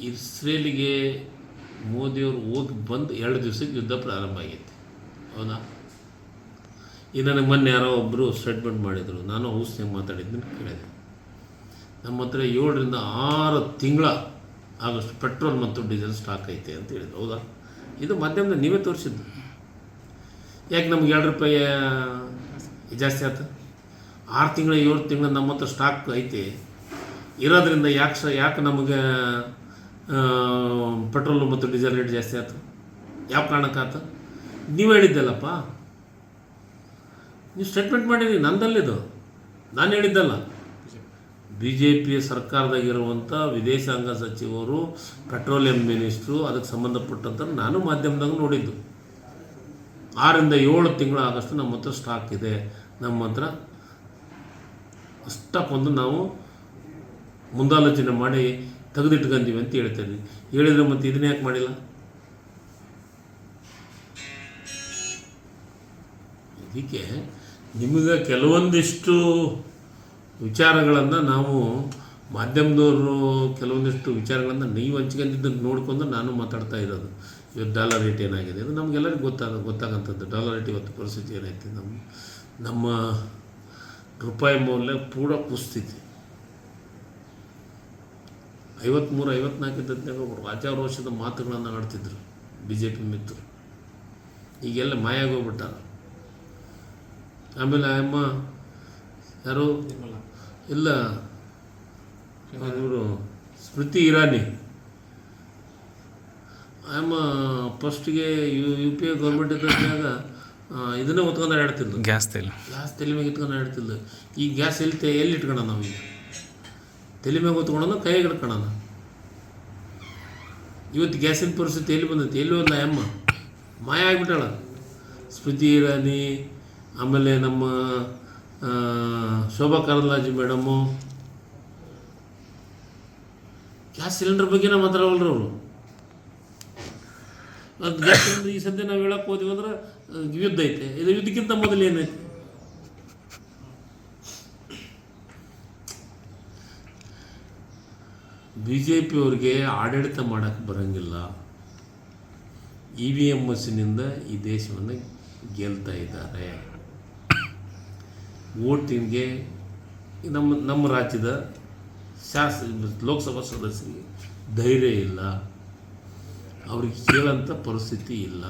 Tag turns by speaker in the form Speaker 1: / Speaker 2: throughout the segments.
Speaker 1: ಇಸ್ರೇಲಿಗೆ ಮೋದಿಯವರು ಹೋಗಿ ಬಂದು 2 ದಿವಸಕ್ಕೆ ಯುದ್ಧ ಪ್ರಾರಂಭ ಆಗೈತೆ. ಹೌದಾ? ಈಗ ನನಗೆ ಮೊನ್ನೆ ಯಾರೋ ಒಬ್ಬರು ಸ್ಟೇಟ್ಮೆಂಟ್ ಮಾಡಿದರು, ನಾನು ಔಷಧಿಯಾಗಿ ಮಾತಾಡಿದ್ದನ್ನು ಕೇಳಿದೆ. ನಮ್ಮ ಹತ್ರ 7ರಿಂದ 6 ತಿಂಗಳ ಆಗಷ್ಟು ಪೆಟ್ರೋಲ್ ಮತ್ತು ಡೀಸೆಲ್ ಸ್ಟಾಕ್ ಐತೆ ಅಂತ ಹೇಳಿದ್ರು. ಹೌದಾ? ಇದು ಮಾಧ್ಯಮದಲ್ಲಿ ನೀವೇ ತೋರಿಸಿದ್ದು. ಯಾಕೆ ನಮ್ಗೆ 2 ರೂಪಾಯಿ ಜಾಸ್ತಿ ಆಯ್ತು? 6 ತಿಂಗಳ 7 ತಿಂಗಳ ನಮ್ಮ ಹತ್ರ ಸ್ಟಾಕ್ ಐತೆ ಇರೋದ್ರಿಂದ ಯಾಕೆ ನಮಗೆ ಪೆಟ್ರೋಲು ಮತ್ತು ಡೀಸೆಲ್ ರೇಟ್ ಜಾಸ್ತಿ ಆಯ್ತು? ಯಾವ ಕಾರಣಕ್ಕಾಯ್ತು? ನೀವು ಹೇಳಿದ್ದಲ್ಲಪ್ಪ, ನೀವು ಸ್ಟೇಟ್ಮೆಂಟ್ ಮಾಡಿರಿ, ನಂದಲ್ಲಿದು, ನಾನು ಹೇಳಿದ್ದಲ್ಲ. BJP ಸರ್ಕಾರದಾಗಿರುವಂಥ ವಿದೇಶಾಂಗ ಸಚಿವರು, ಪೆಟ್ರೋಲಿಯಂ ಮಿನಿಸ್ಟ್ರು, ಅದಕ್ಕೆ ಸಂಬಂಧಪಟ್ಟಂಥ ನಾನು ಮಾಧ್ಯಮದಾಗ ನೋಡಿದ್ದು. 6ರಿಂದ 7 ತಿಂಗಳ ಆಗಷ್ಟು ನಮ್ಮ ಹತ್ರ ಸ್ಟಾಕ್ ಇದೆ, ನಮ್ಮ ಹತ್ರ ಅಷ್ಟಕ್ಕೊಂದು ನಾವು ಮುಂದಾಲೋಚನೆ ಮಾಡಿ ತೆಗೆದಿಟ್ಕೊಂತೀವಿ ಅಂತ ಹೇಳ್ತೀವಿ. ಹೇಳಿದರೆ ಮತ್ತು ಇದನ್ನ ಯಾಕೆ ಮಾಡಿಲ್ಲ? ಇದಕ್ಕೆ ನಿಮಗೆ ಕೆಲವೊಂದಿಷ್ಟು ವಿಚಾರಗಳನ್ನು ನಾವು ಮಾಧ್ಯಮದವರು ಕೆಲವೊಂದಿಷ್ಟು ವಿಚಾರಗಳನ್ನು ನೀವು ಹಂಚ್ಕೊಂಡಿದ್ದನ್ನು ನೋಡ್ಕೊಂಡು ನಾನು ಮಾತಾಡ್ತಾ ಇರೋದು. ಇವತ್ತು ಡಾಲರ್ ರೇಟ್ ಏನಾಗಿದೆ ಅದು ನಮಗೆಲ್ಲರಿಗೂ ಗೊತ್ತಾಗಂಥದ್ದು. ಡಾಲರ್ ರೇಟ್ ಇವತ್ತು ಪರಿಸ್ಥಿತಿ ಏನೈತೆ, ನಮ್ಮ ರೂಪಾಯಿ ಮೌಲ್ಯ ಪೂರ ಕುಸ್ತಿದೆ. 53-54 ಇದ್ದಂತೆಲ್ಲ ರಾಜಾರೋಷದ ಮಾತುಗಳನ್ನು ಆಡ್ತಿದ್ರು BJP ಮಿತ್ರರು. ಈಗೆಲ್ಲ ಮಾಯಾಗೋಗ್ಬಿಟ್ಟಾರ. ಆಮೇಲೆ ಅಮ್ಮ ಯಾರು ಇಲ್ಲ, ಇವರು ಸ್ಮೃತಿ ಇರಾನಿ ಅಮ್ಮ ಫಸ್ಟಿಗೆ UPA ಗೌರ್ಮೆಂಟ್ ಇದ್ದಾಗ ಇದನ್ನೇ ಹೊತ್ಕೊಂಡು ಆಡ್ತಿದ್ಲು, ಗ್ಯಾಸ್ ತಲೆ ಮ್ಯಾಗ ಇಟ್ಕೊಂಡು ಆಡ್ತಿದ್ಲು. ಈ ಗ್ಯಾಸ್ ಎಲ್ಲಿ ಇಟ್ಕೊಳ್ಳೋಣ? ನಾವೀಗ ತಲೆ ಮ್ಯಾಗ ಹೊತ್ಕೊಳ್ಳೋಣ, ಕೈಯಾಗ ಇಟ್ಕೊಳ್ಳೋಣ? ಇವತ್ತು ಗ್ಯಾಸಿನ ಪರಿಸ್ಥಿತಿ ಎಲ್ಲಿ ಬಂದೈತಿ? ಎಲ್ಲಿ ಹೋದ್ಲ ಅಮ್ಮ? ಮಾಯ ಆಗಿಬಿಟ್ಟಾಳ ಸ್ಮೃತಿ ಇರಾನಿ. ಆಮೇಲೆ ನಮ್ಮ Shobha Karandlaje madam gas cylinder ಬಗ್ಗೆನೇ ಮಾತಾಡವಲ್ರು ಅವರು. ಅದು ಗ್ಯಾಸ್ ಸಿಲಿಂಡರ್ ಈ ಸದ್ಯ ನಾವು ಹೇಳಕ್ಕೆ ಹೋದ್ವಿ ಅಂದ್ರೆ ಯುದ್ಧ ಐತೆ. ಇದು ಯುದ್ಧಕ್ಕಿಂತ ಮೊದಲು ಏನೈತೆ? BJP ಅವ್ರಿಗೆ ಆಡಳಿತ ಮಾಡೋಕ್ಕೆ ಬರೋಂಗಿಲ್ಲ. EVM ಮಷೀನಿಂದ ಈ ದೇಶವನ್ನು ಗೆಲ್ತಾ ಇದ್ದಾರೆ. ವೋಟಿಂಗ್ಗೆ ನಮ್ಮ ರಾಜ್ಯದ ಲೋಕಸಭಾ ಸದಸ್ಯರಿಗೆ ಧೈರ್ಯ ಇಲ್ಲ, ಅವ್ರಿಗೆ ಕೇಳೋಂಥ ಪರಿಸ್ಥಿತಿ ಇಲ್ಲ.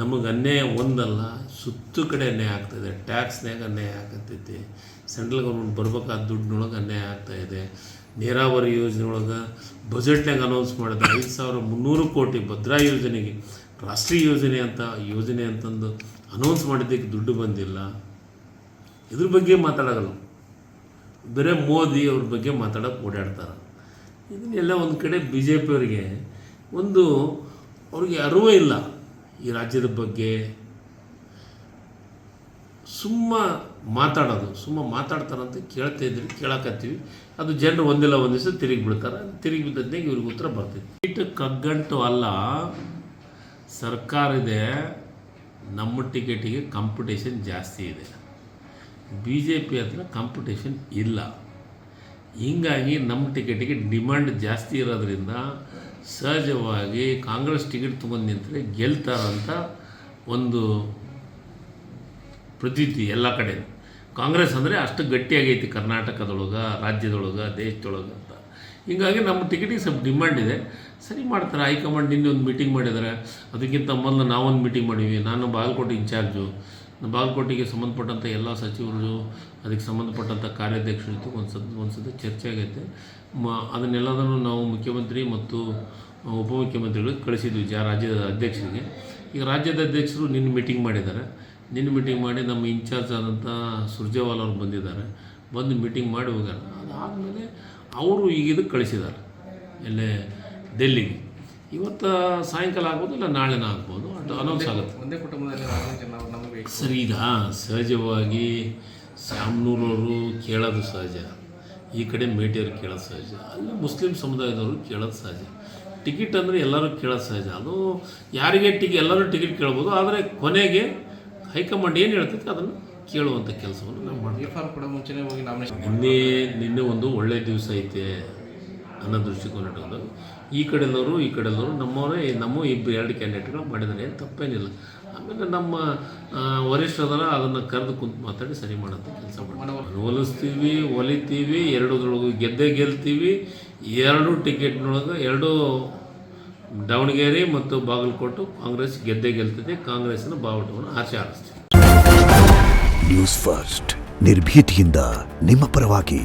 Speaker 1: ನಮಗೆ ಅನ್ಯಾಯ ಒಂದಲ್ಲ, ಸುತ್ತು ಕಡೆ ಅನ್ಯಾಯ ಆಗ್ತಾಯಿದೆ. ಟ್ಯಾಕ್ಸ್ನಾಗ ಅನ್ಯಾಯ ಆಗತ್ತೈತಿ, ಸೆಂಟ್ರಲ್ ಗೌರ್ಮೆಂಟ್ ಬರ್ಬೇಕಾದ ದುಡ್ಡಿನೊಳಗೆ ಅನ್ಯಾಯ ಆಗ್ತಾಯಿದೆ. ನೀರಾವರಿ ಯೋಜನೆ ಒಳಗೆ ಬಜೆಟ್ನಾಗ ಅನೌನ್ಸ್ ಮಾಡಿದ 5300 ಕೋಟಿ ಭದ್ರಾ ಯೋಜನೆಗೆ, ರಾಷ್ಟ್ರೀಯ ಯೋಜನೆ ಅಂತಂದು ಅನೌನ್ಸ್ ಮಾಡಿದ್ದಕ್ಕೆ ದುಡ್ಡು ಬಂದಿಲ್ಲ. ಇದ್ರ ಬಗ್ಗೆ ಮಾತಾಡೋಲ್ಲ, ಬೇರೆ ಮೋದಿ ಅವ್ರ ಬಗ್ಗೆ ಮಾತಾಡೋಕ್ಕೆ ಓಡಾಡ್ತಾರೆ. ಇದನ್ನೆಲ್ಲ ಒಂದು ಕಡೆ BJP ಅವರಿಗೆ ಅವ್ರಿಗೆ ಅರಿವೇ ಇಲ್ಲ ಈ ರಾಜ್ಯದ ಬಗ್ಗೆ. ಸುಮ್ಮ ಮಾತಾಡ್ತಾರಂತ ಕೇಳ್ತಾ ಇದ್ರಿ, ಕೇಳಕತ್ತೀವಿ. ಅದು ಜನರು ಒಂದಿಲ್ಲ ಒಂದು ದಿವಸ ತಿರುಗಿ ಬಿಡ್ತಾರೆ. ತಿರುಗಿ ಬಿದ್ದದ್ನಾಗ ಇವ್ರಿಗೆ ಉತ್ತರ ಬರ್ತೈತಿ. ಟಿಕೆಟ್ ಕಗ್ಗಂಟು ಅಲ್ಲ, ಸರ್ಕಾರ ಇದೆ, ನಮ್ಮ ಟಿಕೆಟಿಗೆ ಕಾಂಪಿಟೇಷನ್ ಜಾಸ್ತಿ ಇದೆ. BJP ಹತ್ರ ಕಾಂಪಿಟೇಷನ್ ಇಲ್ಲ. ಹೀಗಾಗಿ ನಮ್ಮ ಟಿಕೆಟಿಗೆ ಡಿಮ್ಯಾಂಡ್ ಜಾಸ್ತಿ ಇರೋದ್ರಿಂದ ಸಹಜವಾಗಿ ಕಾಂಗ್ರೆಸ್ ಟಿಕೆಟ್ ತೊಗೊಂಡು ನಿಂತರೆ ಗೆಲ್ತಾರಂತ ಒಂದು ಪ್ರತೀತಿ ಎಲ್ಲ ಕಡೆ. ಕಾಂಗ್ರೆಸ್ ಅಂದರೆ ಅಷ್ಟು ಗಟ್ಟಿಯಾಗೈತಿ ಕರ್ನಾಟಕದೊಳಗೆ, ರಾಜ್ಯದೊಳಗೆ, ದೇಶದೊಳಗೆ ಅಂತ. ಹೀಗಾಗಿ ನಮ್ಮ ಟಿಕೆಟಿಗೆ ಸ್ವಲ್ಪ ಡಿಮ್ಯಾಂಡ್ ಇದೆ. ಸರಿ ಮಾಡ್ತಾರೆ. ಹೈಕಮಾಂಡ್ ನಿನ್ನೆ ಒಂದು ಮೀಟಿಂಗ್ ಮಾಡಿದ್ದಾರೆ. ಅದಕ್ಕಿಂತ ಮೊದಲು ನಾವೊಂದು ಮೀಟಿಂಗ್ ಮಾಡೀವಿ. ನಾನು ಬಾಗಲಕೋಟೆ ಇನ್ಚಾರ್ಜು. ಬಾಗಲಕೋಟೆಗೆ ಸಂಬಂಧಪಟ್ಟಂಥ ಎಲ್ಲ ಸಚಿವರು, ಅದಕ್ಕೆ ಸಂಬಂಧಪಟ್ಟಂಥ ಕಾರ್ಯಾಧ್ಯಕ್ಷರ ಜೊತೆ ಒಂದು ಸತಿ ಚರ್ಚೆ ಆಗೈತೆ. ಅದನ್ನೆಲ್ಲದನ್ನು ನಾವು ಮುಖ್ಯಮಂತ್ರಿ ಮತ್ತು ಉಪಮುಖ್ಯಮಂತ್ರಿಗಳಿಗೆ ಕಳಿಸಿದ್ವಿ, ರಾಜ್ಯದ ಅಧ್ಯಕ್ಷರಿಗೆ. ಈಗ ರಾಜ್ಯದ ಅಧ್ಯಕ್ಷರು ನಿನ್ನೆ ಮೀಟಿಂಗ್ ಮಾಡಿದ್ದಾರೆ. ಮೀಟಿಂಗ್ ಮಾಡಿ ನಮ್ಮ ಇನ್ಚಾರ್ಜ್ ಆದಂಥ ಸುರ್ಜೇವಾಲ್ ಅವರು ಬಂದಿದ್ದಾರೆ. ಬಂದು ಮೀಟಿಂಗ್ ಮಾಡಿ ಹೋಗ್ಯಾರ. ಅದಾದಮೇಲೆ ಅವರು ಈಗ ಇದಕ್ಕೆ ಕಳಿಸಿದ್ದಾರೆ, ಎಲ್ಲೇ ಡೆಲ್ಲಿಗೆ. ಇವತ್ತು ಸಾಯಂಕಾಲ ಆಗ್ಬೋದು, ಇಲ್ಲ ನಾಳೆನ ಆಗ್ಬೋದು, ಅದು ಅನೌನ್ಸ್ ಆಗುತ್ತೆ.
Speaker 2: ಒಂದೇ ಕುಟುಂಬದಲ್ಲಿ
Speaker 1: ಸರಿ, ಈಗ ಸಹಜವಾಗಿ ಶಾಮನೂರವರು ಕೇಳೋದು ಸಹಜ, ಈ ಕಡೆ ಮೇಟಿಯವರು ಕೇಳೋದು ಸಹಜ, ಅಲ್ಲಿ ಮುಸ್ಲಿಂ ಸಮುದಾಯದವರು ಕೇಳೋದು ಸಹಜ. ಟಿಕೆಟ್ ಅಂದರೆ ಎಲ್ಲರೂ ಕೇಳೋದು ಸಹಜ. ಅದು ಯಾರಿಗೆ ಎಲ್ಲರೂ ಟಿಕೆಟ್ ಕೇಳ್ಬೋದು. ಆದರೆ ಕೊನೆಗೆ ಹೈಕಮಾಂಡ್ ಏನು ಹೇಳ್ತೈತೆ ಅದನ್ನು ಕೇಳುವಂಥ ಕೆಲಸವನ್ನು ನಾವು ಮಾಡ್ತೀವಿ.
Speaker 2: ಕೂಡ ಮುಂಚೆನೇ ಹೋಗಿ
Speaker 1: ನಿನ್ನೆ ಒಂದು ಒಳ್ಳೆಯ ದಿವಸ ಐತೆ. ಅನ್ನೋ ದೃಷ್ಟಿಕೋನ ಇಟ್ಕೊಂಡು ಈ ಕಡೆದವರು ನಮ್ಮವರೇ ನಮ್ಮ ಎರಡು ಕ್ಯಾಂಡಿಡೇಟ್ಗಳು ಮಾಡಿದ್ದಾರೆ, ಏನು ತಪ್ಪೇನಿಲ್ಲ. ಆಮೇಲೆ ನಮ್ಮ ವರಿಷ್ಠರದರ ಅದನ್ನು ಕರೆದು ಕುಂತು ಮಾತಾಡಿ ಸರಿ ಮಾಡೋಂಥ ಕೆಲಸ ಮಾಡ್ತೀವಿ. ಹೋಲಿಸ್ತೀವಿ, ಒಲಿತೀವಿ, ಎರಡರೊಳಗೂ ಗೆಲ್ತೀವಿ. 2 ಟಿಕೆಟ್ನೊಳಗೆ 2 ದಾವಣಗೆರೆ ಮತ್ತು ಬಾಗಲಕೋಟೆ ಕಾಂಗ್ರೆಸ್ ಗೆಲ್ತದೆ. ಕಾಂಗ್ರೆಸ್ನ ಬಾವುಟವನ್ನು ಆಚೆ ಆರಿಸ್ತೀವಿ.
Speaker 3: ನ್ಯೂಸ್ ಫಸ್ಟ್ ನಿರ್ಭೀತಿಯಿಂದ ನಿಮ್ಮ ಪರವಾಗಿ.